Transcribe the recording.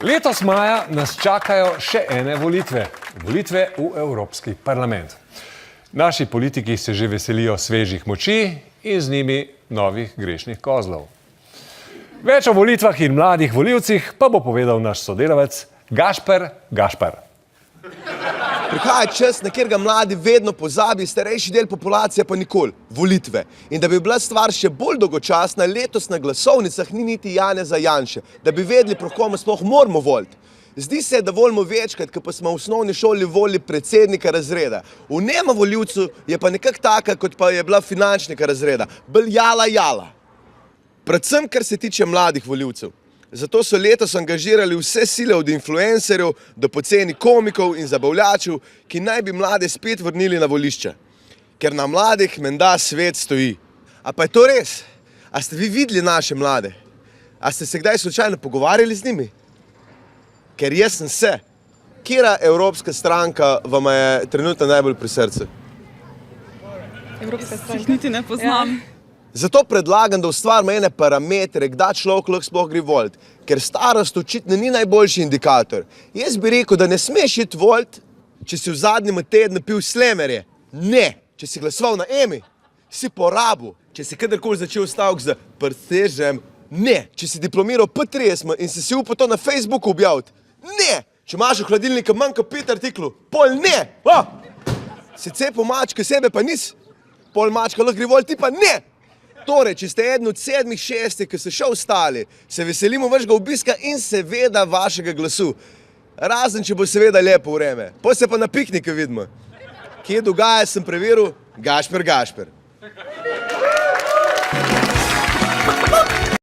Letos maja nas čakajo še ene volitve. Volitve v Evropski parlament. Naši politiki se že veselijo svežih moči in z njimi novih grešnih kozlov. Več o volitvah in mladih volivcih pa bo povedal naš sodelavec Gašper Gašper. Prihaja čas, na kjer ga mladi vedno pozabi, starejši del populacije pa nikoli. Volitve. In da bi bila stvar še bolj dolgočasna, letos na glasovnicah ni niti Janeza Janše, da bi vedeli, pro komu sploh moramo voliti. Zdi se, da volimo večkrat, ko pa smo v osnovni šoli volili predsednika razreda. Vnema volivcu je pa nekako taka, kot pa je bila finančnika razreda. Bolj jala. Predvsem, kar se tiče mladih volivcev. Zato so letos angažirali vse sile od influencerjev do poceni komikov in zabavljačev, ki naj bi mlade spet vrnili na volišče. Ker na mladih menda svet stoji. A pa je to res? A ste vi videli naše mlade? A ste se kdaj slučajno pogovarjali z njimi? Ker jaz sem se. Katera evropska stranka vam je trenutno najbolj pri srcu? Evropska stranka. Niti ne poznam. Zato predlagam, da ustvarimo ene parametre, kdaj človek lahko sploh gre voliti. Ker starost očitno ni najboljši indikator. Jaz bi rekel, da ne smeš iti voliti, če si v zadnjem tednu pil slemerje. Ne. Če si glasoval na Emi, si porabil. Če si kadarkoli začel stavek z prsežem, ne. Če si diplomiral P30 in si upal to na Facebooku objaviti, ne. Če imaš v hladilniku manj kot 5 artiklov, pol ne. Si cepil mačke, sebe pa nisi. Pol mačka lahko gre voliti, ti pa ne. Torej, če ste eden od 7-6, ki so še ostali, se veselimo vašega obiska in seveda vašega glasu. Razen, če bo seveda lepo vreme. Potem se pa na pikniku vidimo. Kje dogaja, sem preveril, Gašper.